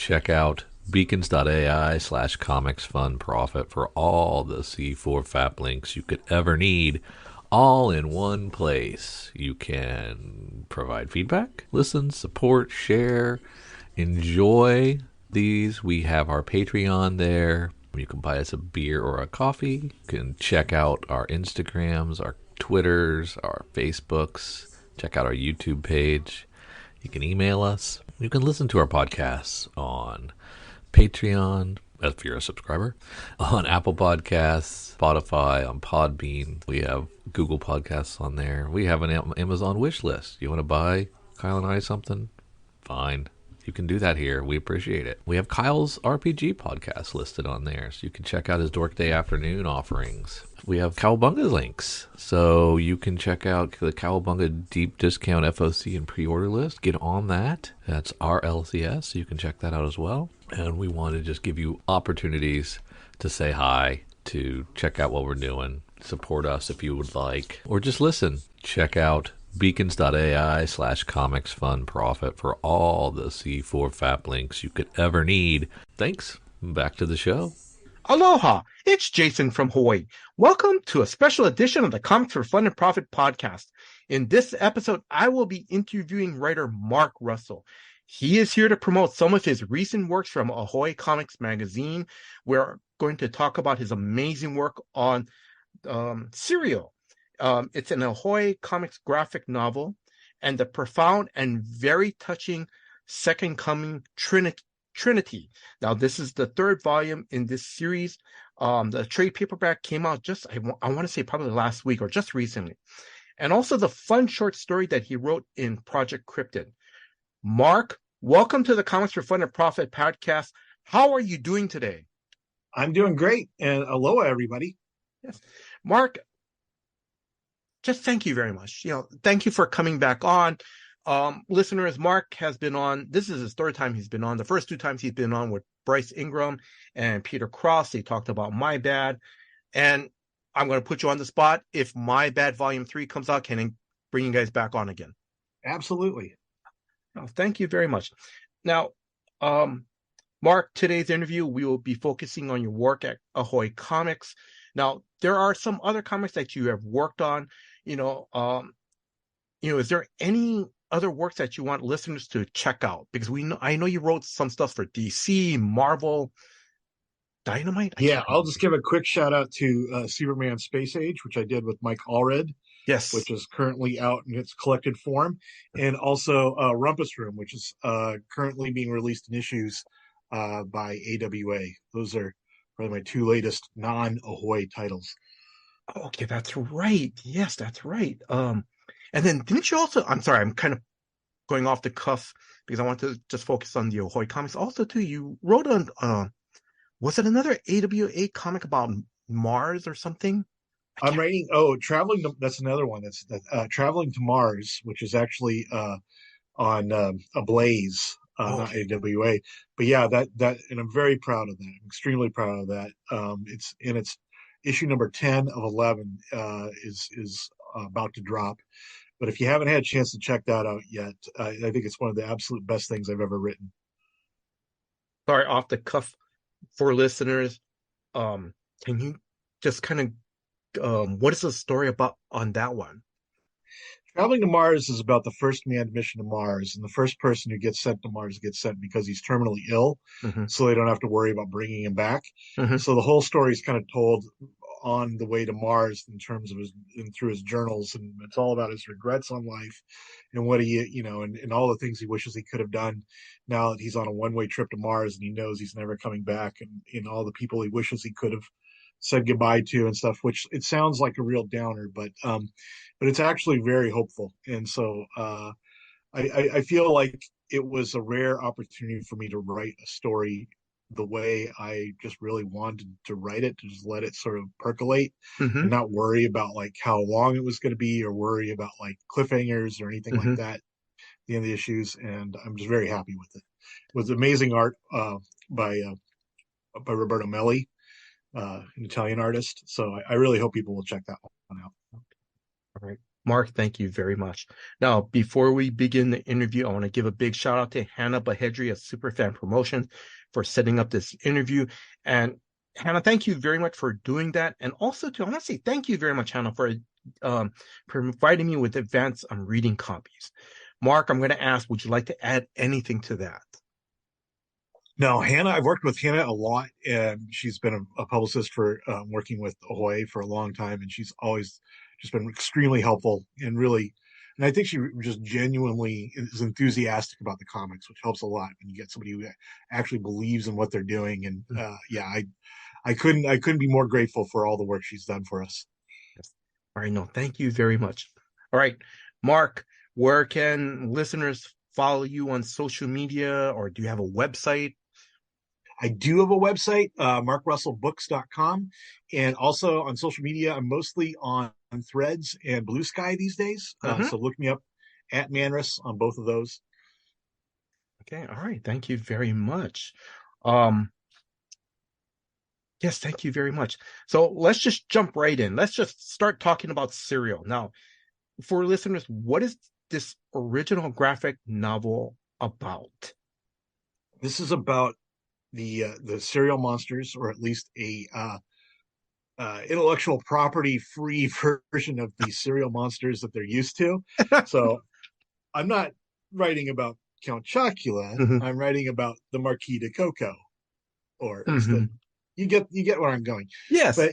check out beacons.ai/comics fun profit for all the C4 FAP links you could ever need, all in one place. You can provide feedback, listen, support, share, enjoy these. We have our Patreon there. You can buy us a beer or a coffee. You can check out our Instagrams, our Twitters, our Facebooks. Check out our YouTube page. You can email us. You can listen to our podcasts on Patreon, if you're a subscriber, on Apple Podcasts, Spotify, on Podbean. We have Google Podcasts on there. We have an Amazon wish list. You want to buy Kyle and I something? Fine. You can do that here. We appreciate it. We have Kyle's RPG podcast listed on there, so you can check out his Dork Day afternoon offerings. We have Cowabunga links, so you can check out the Cowabunga deep discount FOC and pre-order list. Get on that. That's RLCS, so you can check that out as well. And we want to just give you opportunities to say hi, to check out what we're doing, support us if you would like, or just listen. Check out beacons.ai/comics fun profit for all the C4 FAP links you could ever need. Thanks. Back to the show. Aloha, it's Jason from Hawaii. Welcome to a special edition of the Comics for Fun and Profit podcast. In this episode, I will be interviewing writer Mark Russell. He is here to promote some of his recent works from Ahoy Comics magazine. We're going to talk about his amazing work on Serial. It's an Ahoy Comics graphic novel and the profound and very touching Second Coming Trinity. Now, this is the third volume in this series. The trade paperback came out just, I want to say probably last week or just recently. And also the fun short story that he wrote in Project Cryptid. Mark, welcome to the Comics for Fun and Profit podcast. How are you doing today? I'm doing great. And aloha, everybody. Yes. Mark, just thank you very much. Thank you for coming back on. Listeners, Mark has been on. This is his third time he's been on. The first two times he's been on with Bryce Ingram and Peter Cross. They talked about My Bad. And I'm going to put you on the spot. If My Bad Volume 3 comes out, can I bring you guys back on again? Absolutely. Oh, thank you very much. Now, Mark, today's interview, we will be focusing on your work at Ahoy Comics. Now, there are some other comics that you have worked on. Is there any other works that you want listeners to check out? Because I know you wrote some stuff for DC, Marvel, Dynamite. Yeah, I'll just give a quick shout out to Superman Space Age, which I did with Mike Allred. Yes, which is currently out in its collected form, and also Rumpus Room, which is currently being released in issues by AWA. Those are probably my two latest non-Ahoy titles. Okay, that's right. Yes, that's right. And then didn't you also? I'm sorry, I'm kind of going off the cuff because I want to just focus on the Ahoy comics. Also, too, you wrote on. Was it another AWA comic about Mars or something? I'm writing. Traveling. That's another one. That's Traveling to Mars, which is actually on Ablaze, not AWA. But yeah, that, and I'm very proud of that. I'm extremely proud of that. It's issue number 10 of 11 is about to drop. But if you haven't had a chance to check that out yet, I think it's one of the absolute best things I've ever written. Sorry, off the cuff for listeners, can you just kind of what is the story about on that one? Traveling to Mars is about the first manned mission to Mars, and the first person who gets sent to Mars gets sent because he's terminally ill, so they don't have to worry about bringing him back. So the whole story is kind of told on the way to Mars in terms of through his journals, and it's all about his regrets on life and what he, and all the things he wishes he could have done now that he's on a one-way trip to Mars and he knows he's never coming back, and all the people he wishes he could have said goodbye to and stuff, which it sounds like a real downer, but it's actually very hopeful. And so I feel like it was a rare opportunity for me to write a story the way I just really wanted to write it, to just let it sort of percolate and not worry about like how long it was going to be or worry about like cliffhangers or anything like that at the end of the issues. And I'm just very happy with it. It was amazing art by Roberto Melli, an Italian artist. So I really hope people will check that one out. All right. Mark, thank you very much. Now, before we begin the interview, I want to give a big shout out to Hannah Bahedri of Superfan Promotions for setting up this interview. And Hannah, thank you very much for doing that. And also, I want to say thank you very much, Hannah, for providing me with advanced reading copies. Mark, I'm going to ask, would you like to add anything to that? No, Hannah, I've worked with Hannah a lot, and she's been a publicist for working with Ahoy for a long time, and she's always just been extremely helpful and really, and I think she just genuinely is enthusiastic about the comics, which helps a lot when you get somebody who actually believes in what they're doing. And yeah, I couldn't be more grateful for all the work she's done for us. Yes. All right, no, thank you very much. All right, Mark, where can listeners follow you on social media, or do you have a website? I do have a website, markrussellbooks.com. And also on social media, I'm mostly on Threads and Blue Sky these days. So look me up at Manrus on both of those. Okay, all right. Thank you very much. Yes, thank you very much. So let's just jump right in. Let's just start talking about Serial. Now, for listeners, what is this original graphic novel about? This is about the serial monsters, or at least a intellectual property free version of the serial monsters that they're used to. So I'm not writing about Count Chocula. I'm writing about the Marquis de Cocoa, or you get where I'm going. Yes, but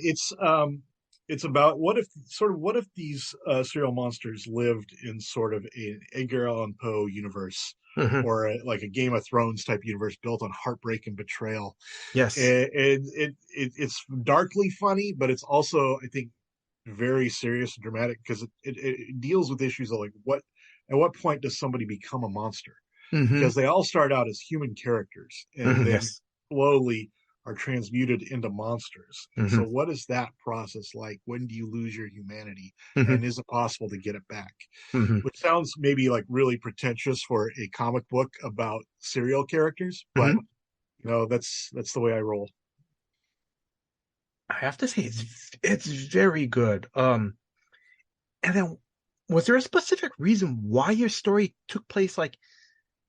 it's about what if these serial monsters lived in sort of an Edgar Allan Poe universe, or like a Game of Thrones type universe built on heartbreak and betrayal. Yes, and it's darkly funny, but it's also, I think, very serious and dramatic, because it deals with issues of like at what point does somebody become a monster? Because they all start out as human characters and then slowly are transmuted into monsters. And so what is that process like? When do you lose your humanity? And is it possible to get it back? Which sounds maybe like really pretentious for a comic book about serial characters, but that's the way I roll. I have to say it's very good. And then was there a specific reason why your story took place like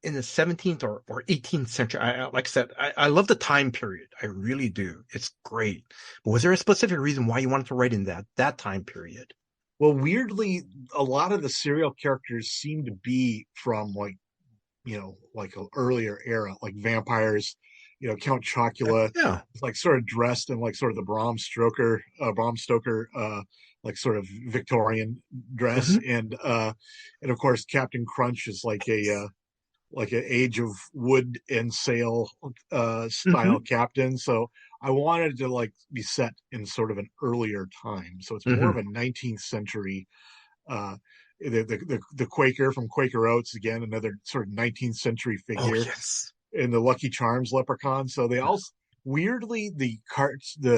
in the 17th or 18th century? Like I said, I love the time period. I really do. It's great. But was there a specific reason why you wanted to write in that time period? Well, weirdly, a lot of the serial characters seem to be from like an earlier era, like vampires. Count Chocula, like sort of dressed in like sort of the Bram Stoker, like sort of Victorian dress, and of course Captain Crunch is like an Age of Wood and Sail style captain. So I wanted to like be set in sort of an earlier time, so it's more of a 19th century. The Quaker from Quaker Oats, again, another sort of 19th century figure. Oh, yes. And the Lucky Charms leprechaun. So they all weirdly, the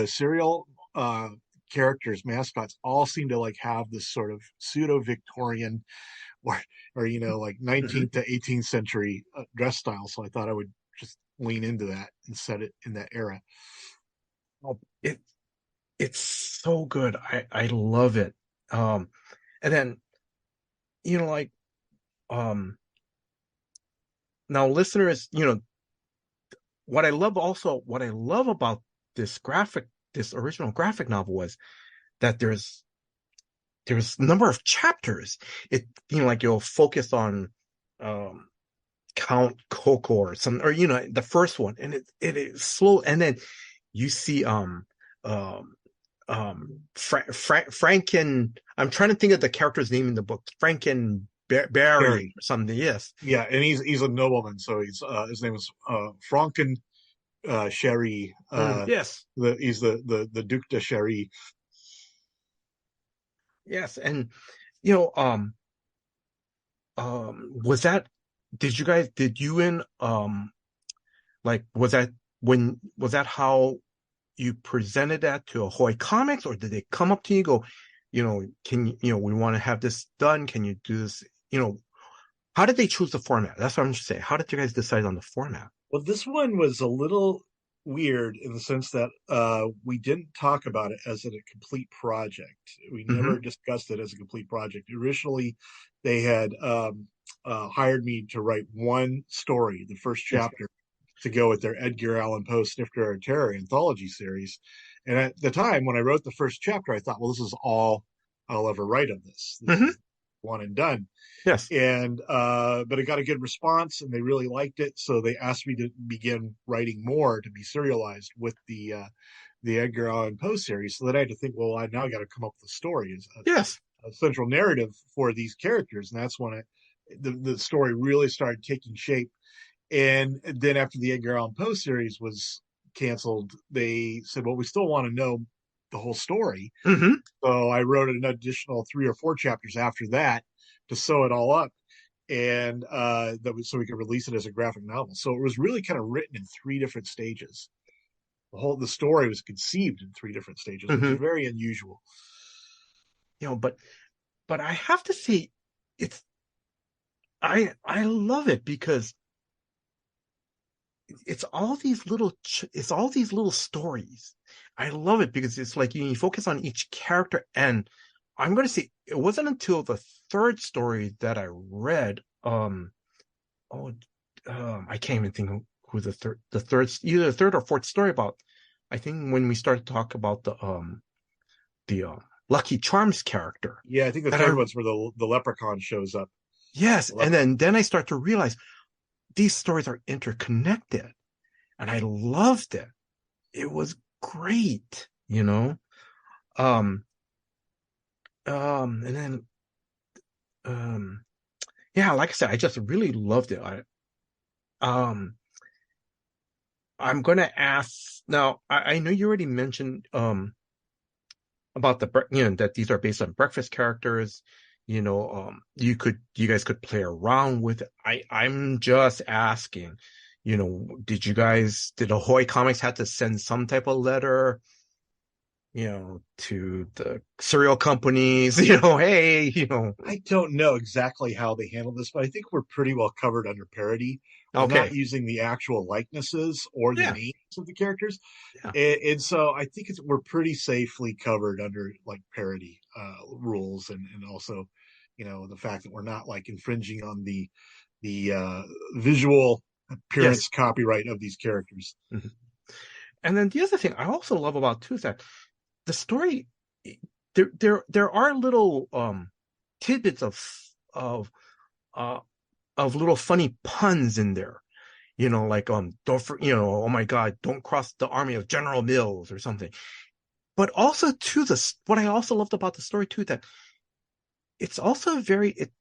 serial characters, mascots, all seem to like have this sort of pseudo Victorian or like 19th to 18th century dress style. So I thought I would just lean into that and set it in that era. Oh, it's so good. I love it. And then like now listeners, what I love about this original graphic novel was that there's a number of chapters. It like you'll focus on Count Coco or the first one, and it is slow, and then you see Franken. I'm trying to think of the character's name in the book. Franken Barry or something. Yes. Yeah, and he's a nobleman, so he's his name is Franken Sherry. Yes. He's the Duc de Sherry. Yes, and was that? Did you and like was that how you presented that to Ahoy Comics, or did they come up to you and go, can we want to have this done? Can you do this? How did they choose the format? That's what I'm just saying. How did you guys decide on the format? Well, this one was a little weird in the sense that we didn't talk about it as a complete project. We Mm-hmm. never discussed it as a complete project. Originally, they had hired me to write one story, the first Yes. chapter, to go with their Edgar Allan Poe Snifter Terror anthology series. And at the time when I wrote the first chapter, I thought, well, this is all I'll ever write of this. This Mm-hmm. is one and done. Yes. And but it got a good response and they really liked it, so they asked me to begin writing more to be serialized with the Edgar Allan Poe series. So then I had to think, well, I now got to come up with a story, Yes. a central narrative for these characters, and that's when the story really started taking shape. And then after the Edgar Allan Poe series was canceled, they said, well, we still want to know the whole story. Mm-hmm. So I wrote an additional 3 or 4 chapters after that to sew it all up, and so we could release it as a graphic novel. So it was really kind of written in 3 different stages. The story was conceived in 3 different stages, which Mm-hmm. is very unusual. But I have to say, it's I love it because it's all these little stories. I love it because it's like you focus on each character, and I'm going to say it wasn't until the third story that I read. Oh, I can't even think who either the third or fourth story about. I think when we started to talk about the Lucky Charms character. Yeah, I think the that third I one's where the leprechaun shows up. Yes, The and leprechaun. then I start to realize these stories are interconnected, and I loved it. It was great, you know. Um, and then yeah, like I said, I just really loved it. Um, I'm gonna ask now. I know you already mentioned about that these are based on breakfast characters. You guys could play around with it. I'm just asking. Did Ahoy Comics have to send some type of letter, to the cereal companies, hey, I don't know exactly how they handle this, but I think we're pretty well covered under parody. We're not okay, using the actual likenesses or the yeah, names of the characters, yeah, and so I think we're pretty safely covered under like parody rules, and also, the fact that we're not like infringing on the visual yes. appearance copyright of these characters. Mhm. And then the other thing I also love about too is that the story, there are little tidbits of uh of little funny puns in there. Like don't for, oh my God, don't cross the army of General Mills or something. But also too, what I also loved about the story too, that it's also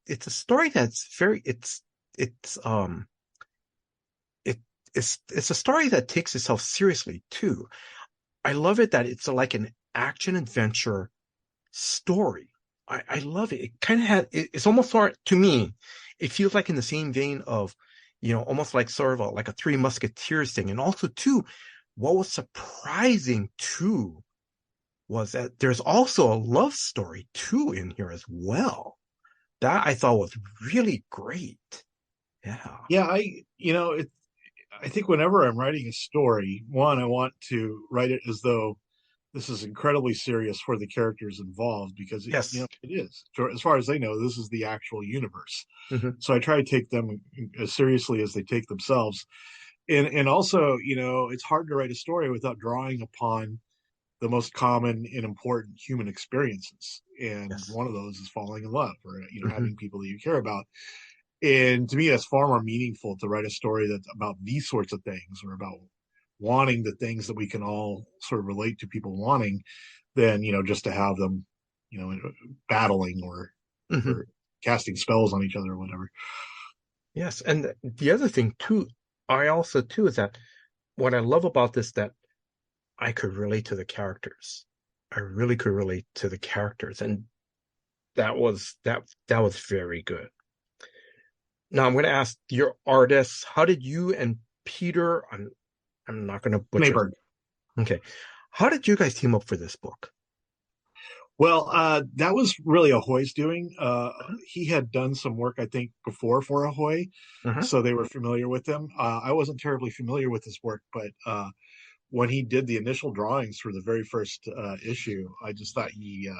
it's a story that's very it's it it's a story that takes itself seriously too. I love it that it's like an action adventure story. I love it. It kind of it's almost sort to me, it feels like in the same vein of, almost like sort of like a Three Musketeers thing. And also too, what was surprising too was that there's also a love story too in here as well. That I thought was really great. Yeah. Yeah, I think whenever I'm writing a story, one, I want to write it as though this is incredibly serious for the characters involved, because Yes. it is. So as far as they know, this is the actual universe. Hmm. So I try to take them as seriously as they take themselves. And also, it's hard to write a story without drawing upon the most common and important human experiences. And Yes. one of those is falling in love, or Hmm. having people that you care about. And to me, that's far more meaningful to write a story that's about these sorts of things, or about wanting the things that we can all sort of relate to people wanting, than just to have them, battling Hmm. or casting spells on each other or whatever. Yes. And the other thing too, I also too is that what I love about this that I could relate to the characters. I really could relate to the characters, and that was very good. Now I'm going to ask your artists, how did you and Peter? I'm not going to butcher. Mayberg. Okay, how did you guys team up for this book? Well, that was really Ahoy's doing. Uh-huh. He had done some work, I think, before for Ahoy, Uh-huh. so they were familiar with him. I wasn't terribly familiar with his work, but when he did the initial drawings for the very first issue, I just thought he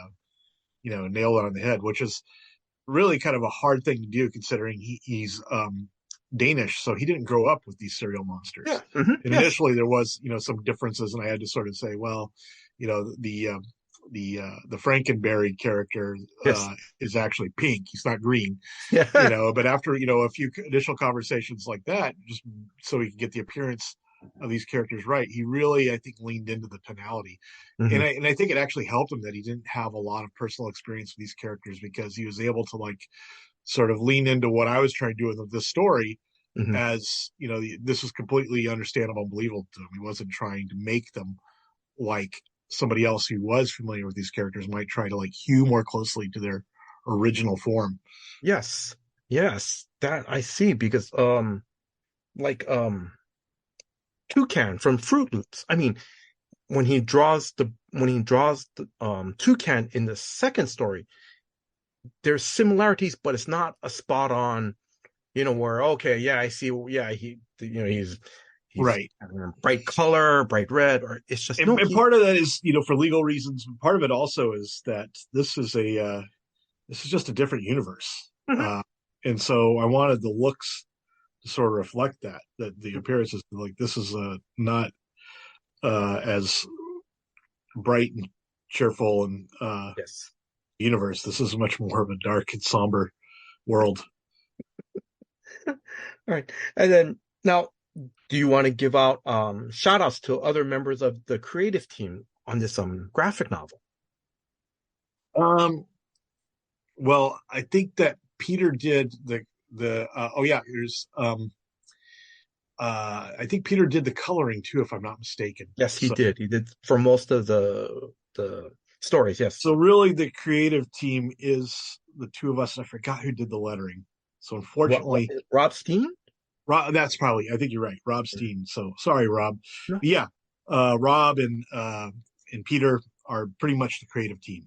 nailed it on the head, which is really kind of a hard thing to do considering he's Danish, so he didn't grow up with these cereal monsters. Yeah. And initially there was some differences, and I had to sort of say, well, the Frankenberry character is actually pink. He's not green. Yeah. But after a few initial conversations like that, just so he could get the appearance of these characters right, he really, I think, leaned into the tonality. And I think it actually helped him that he didn't have a lot of personal experience with these characters, because he was able to sort of lean into what I was trying to do with this story. As this was completely understandable and believable to him. He wasn't trying to make them like somebody else who was familiar with these characters might try to hew more closely to their original form. Yes, that I see, because Toucan from Fruit Loops. I mean, when he draws the Toucan in the second story, there's similarities, but it's not a spot on. Where I see. Yeah, he's right. Bright color, bright red, or it's just. And part of that is for legal reasons. Part of it also is that this is just a different universe, and so I wanted the looks to sort of reflect that the appearances this is not as bright and cheerful and universe. This is much more of a dark and somber world. All right. And then now, do you want to give out shout outs to other members of the creative team on this graphic novel? Well, I think that Peter did there's I think Peter did the coloring too, if I'm not mistaken. Yes, he did. He did for most of the stories, yes. So really the creative team is the two of us. I forgot who did the lettering. So unfortunately, Rob Steen? That's probably, I think you're right, Rob Steen. So sorry, Rob. No. Yeah, Rob and Peter are pretty much the creative team.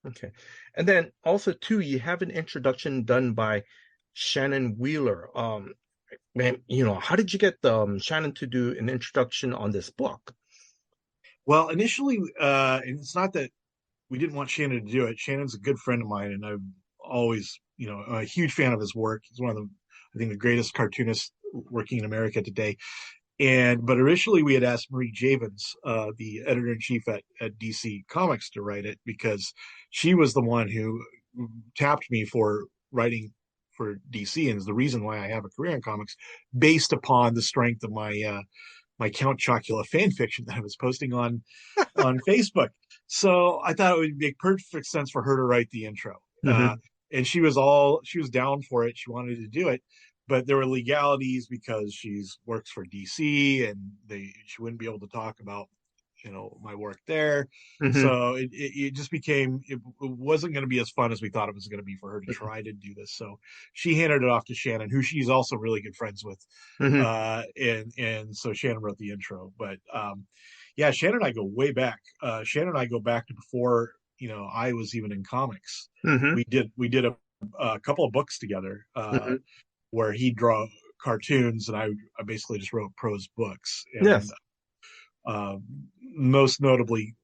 Okay, and then also too, you have an introduction done by Shannon Wheeler. Man, how did you get Shannon to do an introduction on this book? Well, initially, and it's not that we didn't want Shannon to do it. Shannon's a good friend of mine, and I've always, a huge fan of his work. He's one of the greatest cartoonists working in America today. But initially we had asked Marie Javins, the editor-in-chief at DC Comics, to write it, because she was the one who tapped me for writing for DC, and is the reason why I have a career in comics, based upon the strength of my my Count Chocula fan fiction that I was posting on Facebook. So I thought it would make perfect sense for her to write the intro. And she was down for it. She wanted to do it, but there were legalities because she's works for DC, and she wouldn't be able to talk about my work there. So it just became, it wasn't going to be as fun as we thought it was going to be for her to try to do this. So she handed it off to Shannon, who she's also really good friends with. And so Shannon wrote the intro. But Shannon and I go way back. Shannon and I go back to before I was even in comics. We did a couple of books together where he'd draw cartoons and I basically just wrote prose books. And, most notably,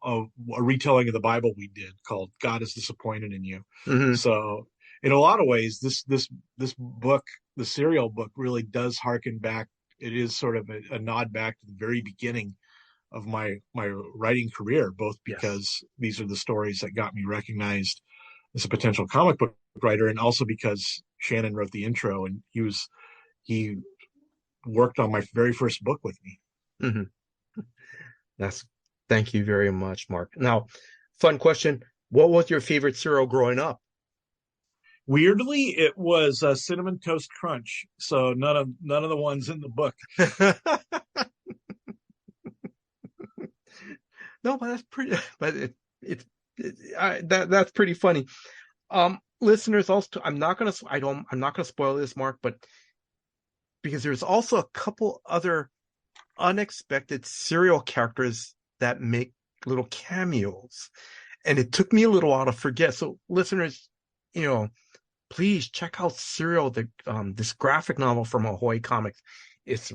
a retelling of the Bible we did called "God is Disappointed in You." So, in a lot of ways, this book, the serial book, really does harken back. It is sort of a nod back to the very beginning of my writing career, both because these are the stories that got me recognized as a potential comic book writer, and also because Shannon wrote the intro, and he worked on my very first book with me. Thank you very much, Mark. Now, fun question: what was your favorite cereal growing up? Weirdly, it was Cinnamon Toast Crunch. So none of the ones in the book. No, but that's pretty. But that's pretty funny. Listeners, also, I'm not gonna spoil this, Mark, but because there's also a couple other unexpected serial characters that make little cameos, and it took me a little while to forget. So, listeners, please check out Serial, this graphic novel from Ahoy Comics. It's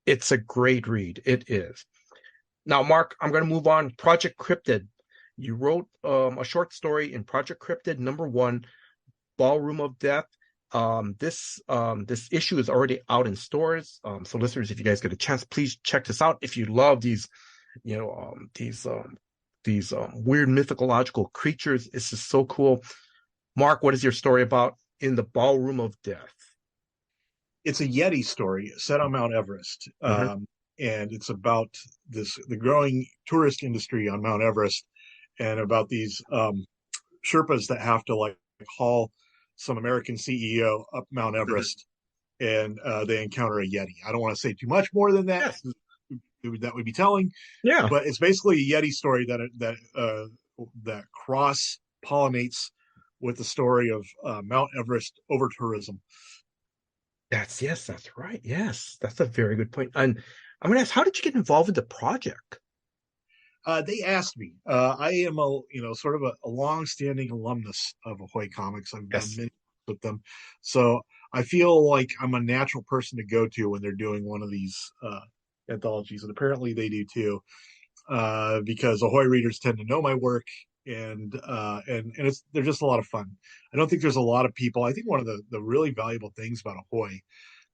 It's a great read. It is. Now, Mark, I'm going to move on. Project Cryptid. You wrote a short story in Project Cryptid #1, Ballroom of Death. This issue is already out in stores. So listeners, if you guys get a chance, please check this out. If you love these, these weird mythological creatures, it's just so cool. Mark, what is your story about in the Ballroom of Death? It's a Yeti story set on Mount Everest. And it's about the growing tourist industry on Mount Everest, and about these Sherpas that have to like haul some American CEO up Mount Everest, and they encounter a Yeti. I don't want to say too much more than that. Yes. That would be telling. Yeah, but it's basically a Yeti story that cross pollinates with the story of Mount Everest over tourism. that's right. Yes, that's a very good point. And I'm going to ask, how did you get involved with the project? They asked me. I am sort of a long-standing alumnus of Ahoy Comics. I've done many with them, so I feel like I'm a natural person to go to when they're doing one of these anthologies, and apparently they do too, because Ahoy readers tend to know my work, and they're just a lot of fun. I don't think there's a lot of people. I think one of the really valuable things about Ahoy,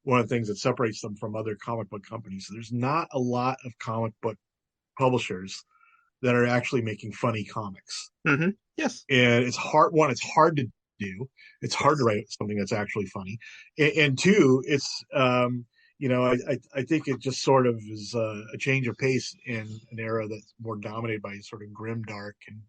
one of the things that separates them from other comic book companies, there's not a lot of comic book publishers that are actually making funny comics. Yes. And it's hard. One, it's hard to do. It's hard to write something that's actually funny. And two, it's, I think it just sort of is a change of pace in an era that's more dominated by sort of grim, dark, and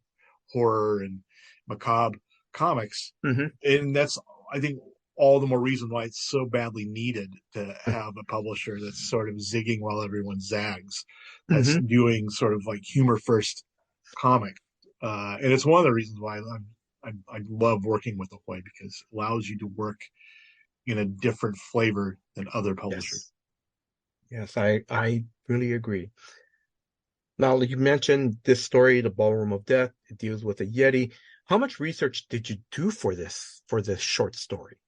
horror and macabre comics. And that's, I think, all the more reason why it's so badly needed to have a publisher that's sort of zigging while everyone zags, that's doing sort of like humor first comic. And it's one of the reasons why I love working with Ahoy, because it allows you to work in a different flavor than other publishers. Yes, I really agree. Now, you mentioned this story, The Ballroom of Death. It deals with a Yeti. How much research did you do for this short story?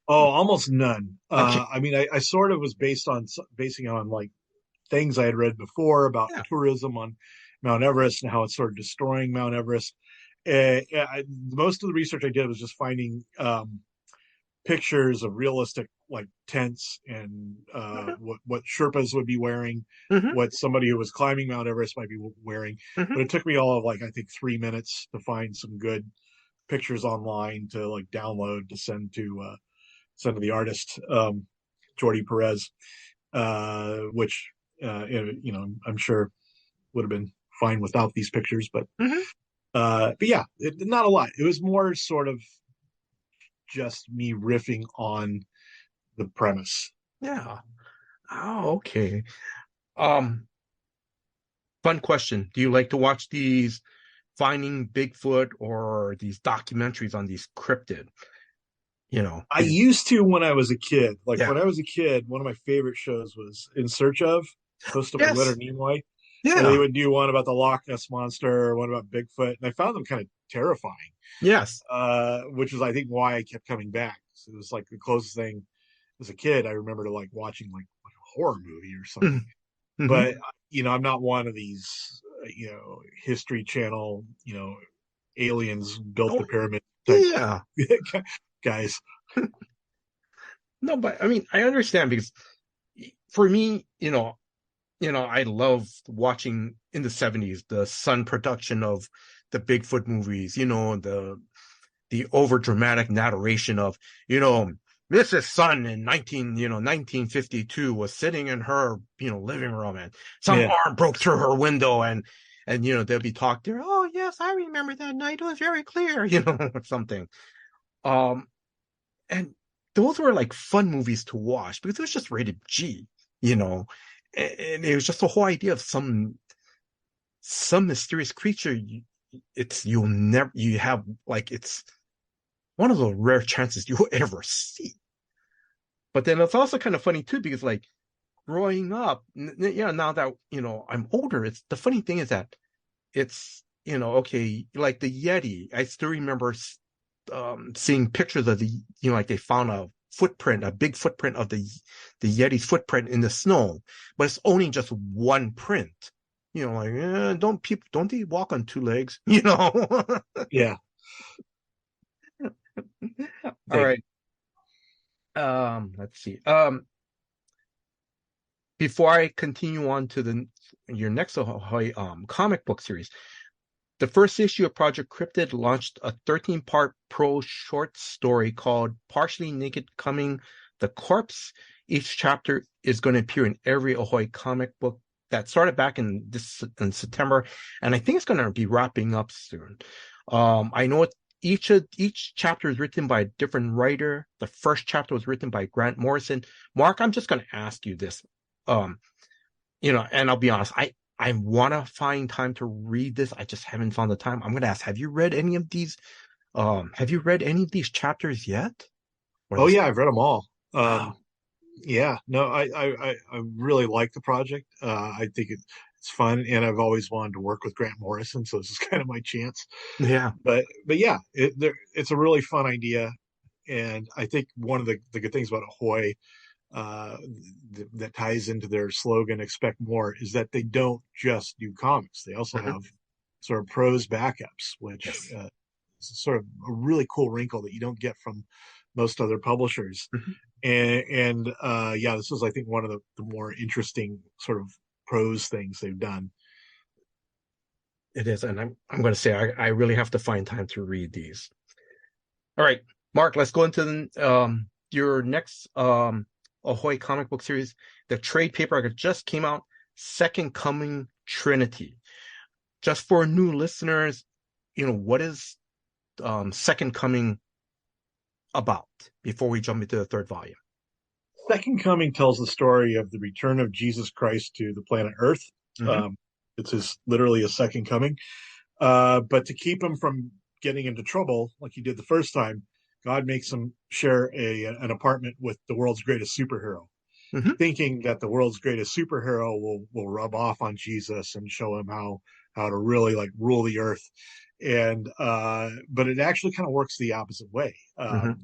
Oh, almost none. Okay. I mean, I sort of was basing on like things I had read before about tourism on Mount Everest and how it's sort of destroying Mount Everest. Most of the research I did was just finding pictures of realistic like tents and what Sherpas would be wearing, what somebody who was climbing Mount Everest might be wearing. But it took me all of like I think 3 minutes to find some good pictures online to like download to send to the artist, Jordi Perez, which I'm sure would have been fine without these pictures, but yeah, not a lot. It was more sort of just me riffing on the premise. Yeah. Oh, okay. Fun question. Do you like to watch these Finding Bigfoot or these documentaries on these cryptid? I used to when I was a kid. When I was a kid, one of my favorite shows was In Search Of, hosted by Leonard Nimoy. Yeah. And they would do one about the Loch Ness Monster, one about Bigfoot, and I found them kind of terrifying. Yes. Which is, I think, why I kept coming back. So it was like the closest thing as a kid I remember to like watching like a horror movie or something. But I'm not one of these History Channel aliens built the pyramid type guys. No, but I mean, I understand, because for me, I love watching in the 70s the Sun production of the Bigfoot movies, the over dramatic narration of, Mrs. Sun in 1952 was sitting in her, living room, and some arm broke through her window, and they'll be talking there. Oh yes, I remember that night. It was very clear, or something. And those were like fun movies to watch because it was just rated G, and it was just the whole idea of some mysterious creature. It's one of the rare chances you'll ever see. But then it's also kind of funny too, because like growing up, now that I'm older, it's the funny thing is that it's okay, like the Yeti. I still remember seeing pictures of the like they found a footprint, a big footprint of the Yeti's footprint in the snow, but it's only just one print. Like don't they walk on two legs? Yeah. All right. Let's see. Before I continue on to your next Ahoy comic book series, the first issue of Project Cryptid launched a 13-part prose short story called Partially Naked Coming the Corpse. Each chapter is going to appear in every Ahoy comic book that started back in September, and I think it's going to be wrapping up soon. I know each chapter is written by a different writer. The first chapter was written by Grant Morrison. Mark, I'm just going to ask you this. And I'll be honest, I want to find time to read this. I just haven't found the time. I'm going to ask, have you read any of these? Have you read any of these chapters yet? Yeah, I've read them all. Wow. Yeah, no, I really like the project. I think it's fun, and I've always wanted to work with Grant Morrison, so this is kind of my chance. Yeah. But yeah, it's a really fun idea, and I think one of the good things about Ahoy that ties into their slogan "Expect More" is that they don't just do comics; they also have sort of prose backups, which is sort of a really cool wrinkle that you don't get from most other publishers. And yeah, this is, I think, one of the more interesting sort of prose things they've done. It is, and I'm going to say I really have to find time to read these. All right, Mark, let's go into your next Ahoy comic book series. The trade paperback just came out, Second Coming Trinity. Just for new listeners, what is Second Coming about before we jump into the third volume? Second Coming tells the story of the return of Jesus Christ to the planet Earth. It's literally a second coming. But to keep him from getting into trouble like he did the first time, God makes him share an apartment with the world's greatest superhero, thinking that the world's greatest superhero will rub off on Jesus and show him how to really like rule the earth. And but it actually kind of works the opposite way.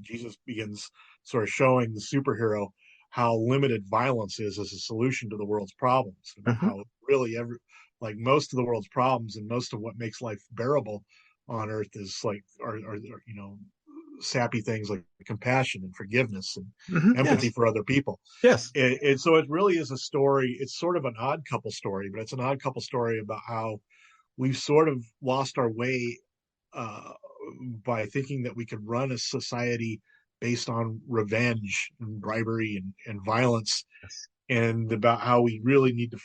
Jesus begins sort of showing the superhero how limited violence is as a solution to the world's problems, about how really most of the world's problems and most of what makes life bearable on earth is are sappy things like compassion and forgiveness and empathy for other people. Yes. And so it really is a story. It's sort of an odd couple story, but it's an odd couple story about how we've sort of lost our way by thinking that we could run a society based on revenge and bribery and violence, and about how we really need to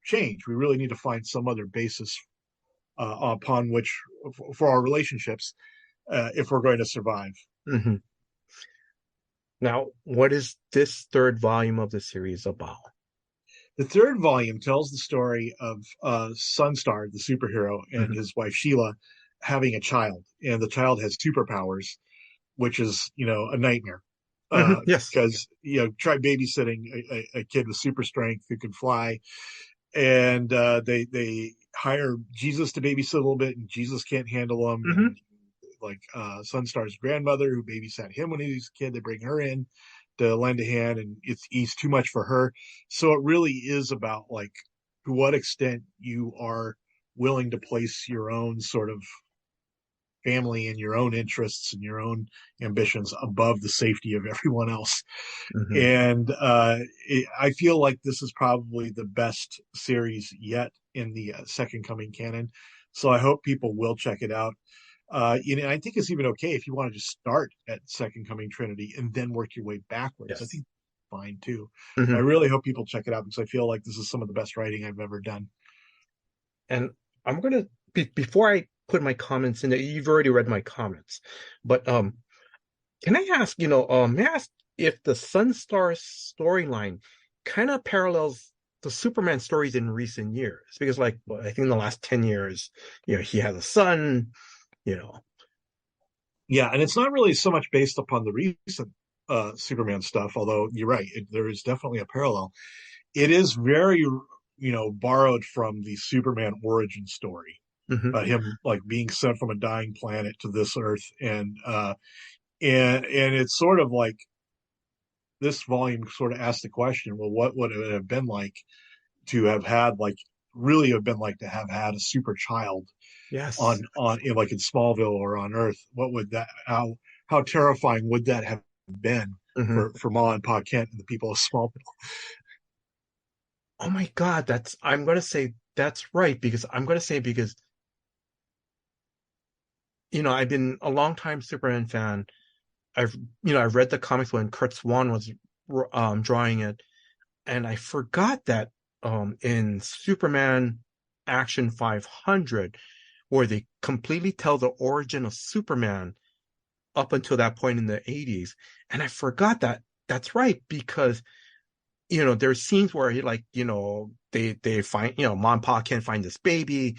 change. We really need to find some other basis upon which for our relationships if we're going to survive. Now, what is this third volume of the series about? The third volume tells the story of Sunstar, the superhero, and his wife Sheila having a child, and the child has superpowers, which is a nightmare. Yes, because try babysitting a kid with super strength who can fly, and they hire Jesus to babysit a little bit, and Jesus can't handle him. And, like Sunstar's grandmother, who babysat him when he was a kid, they bring her in to lend a hand, and he's too much for her. So it really is about like to what extent you are willing to place your own sort of family and your own interests and your own ambitions above the safety of everyone else. And I feel like this is probably the best series yet in the Second Coming canon. So I hope people will check it out. And I think it's even okay if you want to just start at Second Coming Trinity and then work your way backwards. Yes. I think fine too. I really hope people check it out because I feel like this is some of the best writing I've ever done. And I'm going to, before I put my comments in there, you've already read my comments, but can I ask, may I ask if the Sunstar storyline kind of parallels the Superman stories in recent years? Because I think in the last 10 years, he has a son, Yeah, and it's not really so much based upon the recent Superman stuff, although you're right, there is definitely a parallel. It is very, borrowed from the Superman origin story about him like being sent from a dying planet to this Earth, and it's sort of like this volume sort of asks the question, well, what would it have been like to have had like really have been like to have had a super child Yes. like in Smallville or on Earth? What would that how terrifying would that have been Hmm. for Ma and Pa Kent and the people of Smallville? Oh my God, I'm gonna say that's right because I've been a long time Superman fan. I've read the comics when Kurt Swan was drawing it, and I forgot that in Superman Action 500, where they completely tell the origin of Superman up until that point in the 80s, and I forgot that that's right because there's scenes where he like they find mom and pa can't find this baby.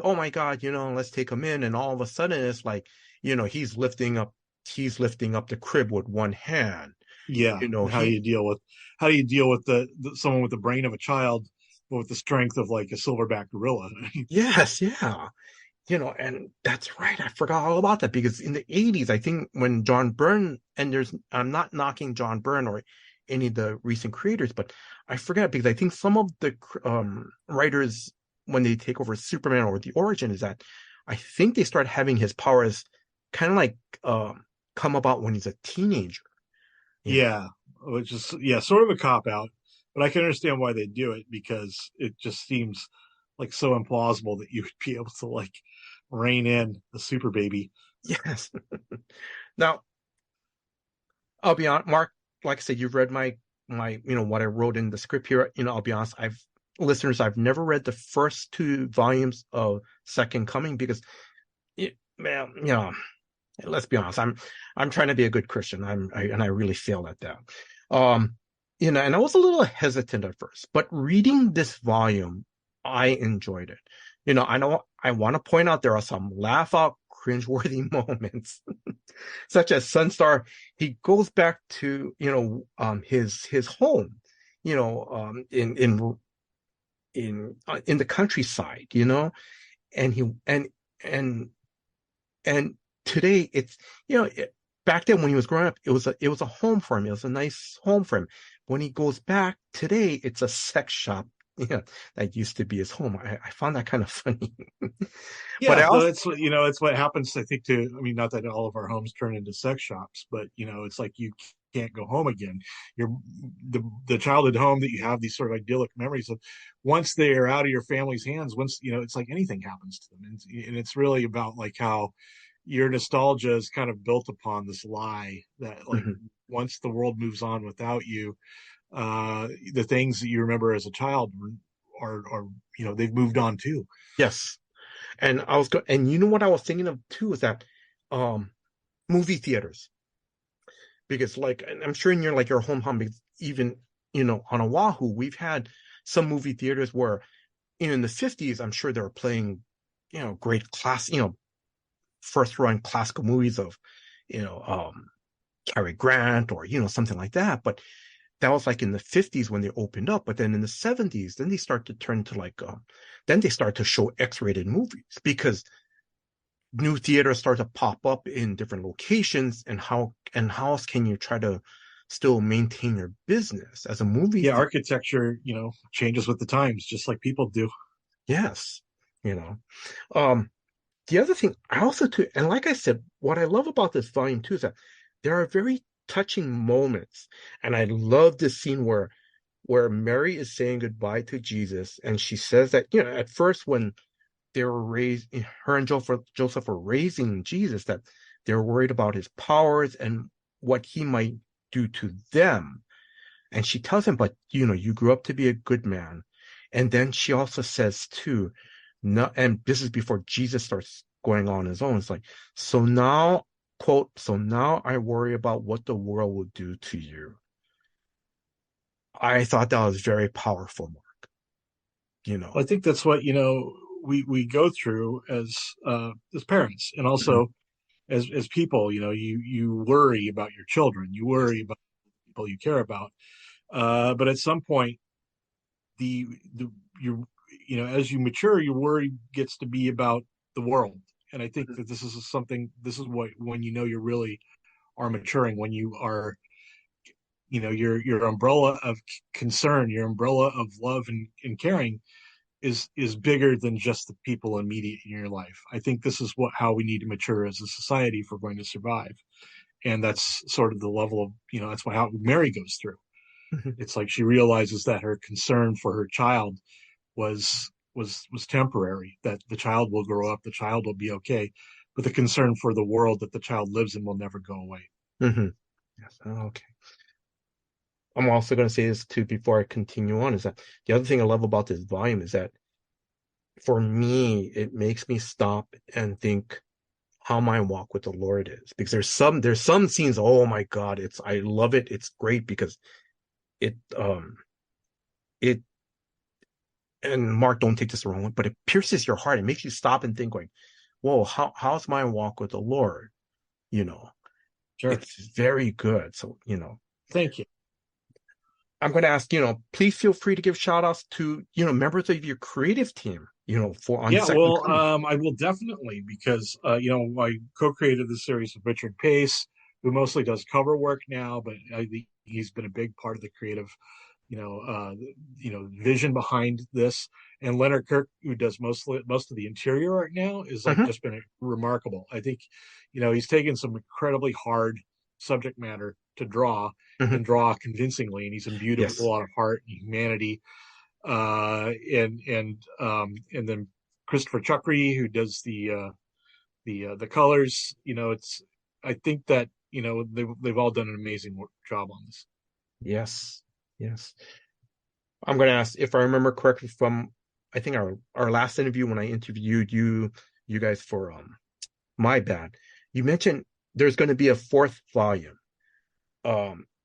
Oh my God, let's take him in, and all of a sudden it's like he's lifting up the crib with one hand. Yeah, and He how do you deal with the someone with the brain of a child but with the strength of like a silverback gorilla? Yes, yeah. And that's right. I forgot all about that because in the 80s, I think when John Byrne, and I'm not knocking John Byrne or any of the recent creators, but I forget because I think some of the writers, when they take over Superman or the origin, is that I think they start having his powers kind of like come about when he's a teenager. You know? Yeah, which is sort of a cop out, but I can understand why they do it because it just seems like so implausible that you would be able to like rein in a super baby. Yes. Now, I'll be honest, Mark, like I said, you've read my what I wrote in the script here. I'll be honest, I've never read the first two volumes of Second Coming because man, let's be honest, I'm trying to be a good Christian. And I really failed at that. Um, and I was a little hesitant at first, but reading this volume, I enjoyed it. I know I want to point out there are some laugh out cringeworthy moments, such as Sunstar. He goes back to his home, in the countryside, and he and and today it's back then when he was growing up, it was a home for him. It was a nice home for him. When he goes back today, it's a sex shop. That used to be his home. I found that kind of funny. But Yeah, I well, also it's what happens. I think I mean, not that all of our homes turn into sex shops, but it's like you can't go home again. You're the childhood home that you have these sort of idyllic memories of. Once they are out of your family's hands, once it's like anything happens to them, and it's really about like how your nostalgia is kind of built upon this lie that like Mhm. once the world moves on without you, the things that you remember as a child are they've moved on too. Yes. And you know what I was thinking of too is that um movie theaters. Because like and I'm sure in your home because even on Oahu, we've had some movie theaters where in the 50s, I'm sure they were playing, great class, first run classical movies of, you know, Cary Grant or, something like that. But that was like in the 50s when they opened up. But then in the 70s, then they start to turn to then they start to show X-rated movies because new theaters start to pop up in different locations. And how else can you try to still maintain your business as a movie Yeah, theater? architecture, changes with the times, just like people do. Yes. You know, um, the other thing I also too, and like I said, what I love about this volume too is that there are very touching moments, and I love this scene where Mary is saying goodbye to Jesus, and she says that at first when they were raised, her and Joseph were raising Jesus, that they were worried about his powers and what he might do to them, and she tells him, but you grew up to be a good man, and then she also says too, no, and this is before Jesus starts going on his own. It's like, so now, quote, so now I worry about what the world will do to you. I thought that was very powerful, Mark. You know. I think that's what we go through as parents, and Mhm. also as people. You worry about your children, you worry about people you care about, but at some point, the the you as you mature, your worry gets to be about the world. And I think that this is what when you really are maturing, when you are your umbrella of concern, your umbrella of love and caring is bigger than just the people immediate in your life. I think this is how we need to mature as a society if we're going to survive. And that's sort of the level of, that's how Mary goes through. It's like she realizes that her concern for her child was temporary, that the child will grow up, the child will be okay, but the concern for the world that the child lives in will never go away. Yes. Okay. I'm also going to say this too before I continue on, is that the other thing I love about this volume is that for me, it makes me stop and think how my walk with the Lord is, because there's some scenes, oh my God, I love it. It's great because it and Mark, don't take this the wrong way, but it pierces your heart. It makes you stop and think, going, whoa, how's my walk with the Lord? Sure. It's very good. So, Thank you. I'm going to ask, please feel free to give shout outs to, members of your creative team, I will definitely, because, I co-created the series with Richard Pace, who mostly does cover work now, but I think he's been a big part of the creative, vision behind this. And Leonard Kirk, who does most of the interior art now, is just been remarkable. I think, he's taken some incredibly hard subject matter to draw and draw convincingly, and he's imbued with a lot of heart and humanity. And then Christopher Chukri, who does the colors. I think that they've all done an amazing job on this. Yes. I'm going to ask, if I remember correctly from, I think our last interview, when I interviewed you guys for My Bad, you mentioned there's going to be a fourth volume.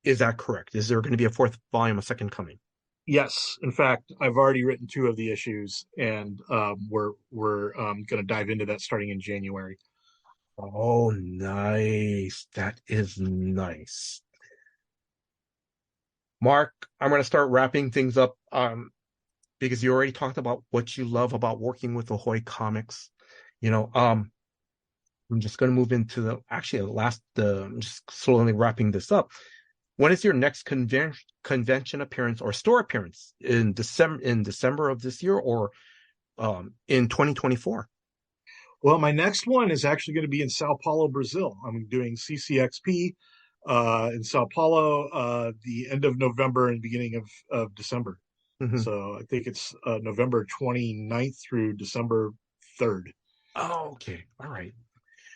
Is that correct? Is there going to be a fourth volume, a second coming? Yes. In fact, I've already written 2 of the issues, and we're going to dive into that starting in January. Oh, nice. That is nice. Mark, I'm going to start wrapping things up because you already talked about what you love about working with Ahoy Comics. I'm just going to move into I'm just slowly wrapping this up. When is your next convention appearance or store appearance? In December of this year, or in 2024? Well, my next one is actually going to be in Sao Paulo, Brazil. I'm doing CCXP in Sao Paulo the end of November and beginning of December. So I think it's November 29th through December 3rd. Oh, okay. All right.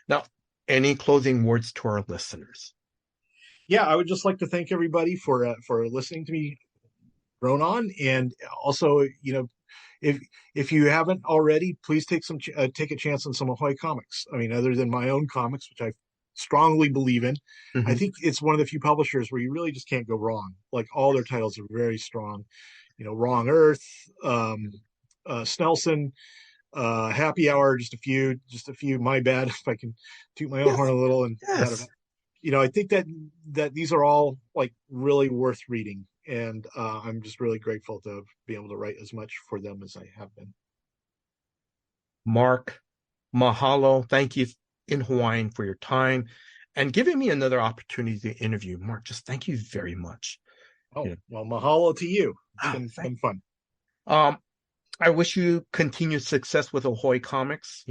Now, any closing words to our listeners? Yeah, I would just like to thank everybody for listening to me drone on, and also, if you haven't already, please take a chance on some Ahoy comics. I mean, other than my own comics, which I strongly believe in, I think it's one of the few publishers where you really just can't go wrong. Like, all their titles are very strong. Wrong Earth, Snelson, Happy Hour, just a few. My bad, if I can toot my own horn a little. And I think that these are all really worth reading, and I'm just really grateful to be able to write as much for them as I have been. Mark, mahalo. Thank you in Hawaiian for your time and giving me another opportunity to interview. Mark, just thank you very much. Oh, well, mahalo to you. It's been fun. I wish you continued success with Ahoy Comics.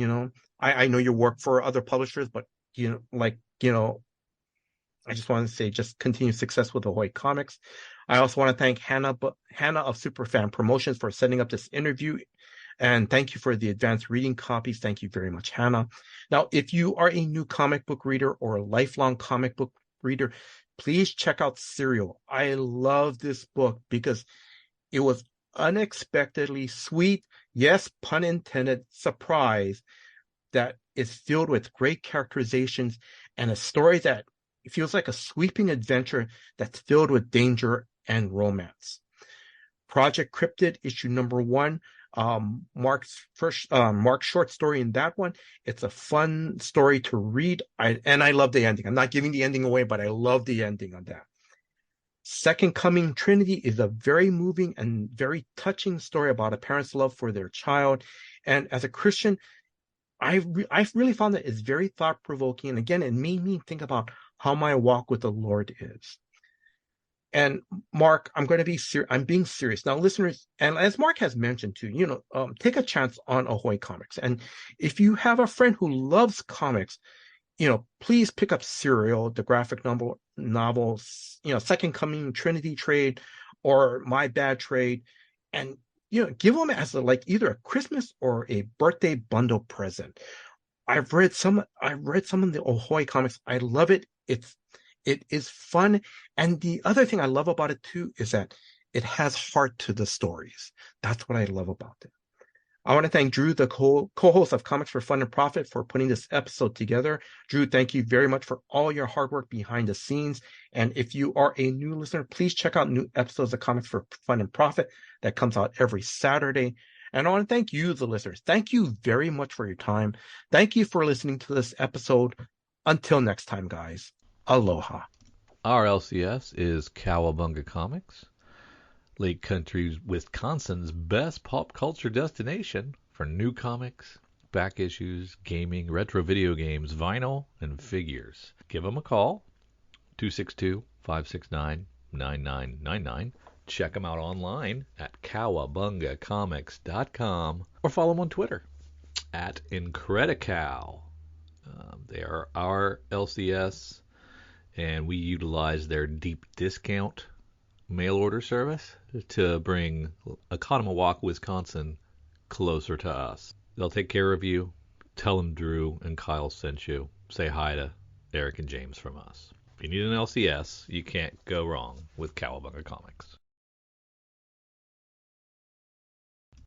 I know you work for other publishers, but I just want to say just continued success with Ahoy Comics. I also want to thank Hannah of Superfan Promotions for setting up this interview. And thank you for the advanced reading copies. Thank you very much, Hannah. Now, if you are a new comic book reader or a lifelong comic book reader, please check out Serial. I love this book because it was unexpectedly sweet, yes, pun intended, surprise that is filled with great characterizations and a story that feels like a sweeping adventure that's filled with danger and romance. Project Cryptid, issue number 1, Mark's short story in that one. It's a fun story to read. I love the ending. I'm not giving the ending away, but I love the ending on that. Second Coming Trinity is a very moving and very touching story about a parent's love for their child. And as a Christian, I've really found that it's very thought-provoking. And again, it made me think about how my walk with the Lord is. And Mark, I'm going to be serious. I'm being serious now, listeners. And as Mark has mentioned too, take a chance on Ahoy Comics. And if you have a friend who loves comics, please pick up Serial, the graphic novels, Second Coming, Trinity trade, or My Bad trade, and give them as either a Christmas or a birthday bundle present. I've read some of the Ahoy comics. I love it. It is fun. And the other thing I love about it too is that it has heart to the stories. That's what I love about it. I want to thank Drew, the co-host of Comics for Fun and Profit, for putting this episode together. Drew, thank you very much for all your hard work behind the scenes. And if you are a new listener, please check out new episodes of Comics for Fun and Profit that comes out every Saturday. And I want to thank you, the listeners. Thank you very much for your time. Thank you for listening to this episode. Until next time, guys. Aloha. Our LCS is Cowabunga Comics, Lake Country, Wisconsin's best pop culture destination for new comics, back issues, gaming, retro video games, vinyl, and figures. Give them a call, 262-569-9999. Check them out online at cowabungacomics.com or follow them on Twitter at Incredicow. They are our LCS, and we utilize their deep discount mail order service to bring Oconomowoc, Wisconsin closer to us. They'll take care of you. Tell them Drew and Kyle sent you. Say hi to Eric and James from us. If you need an LCS, you can't go wrong with Cowabunga Comics.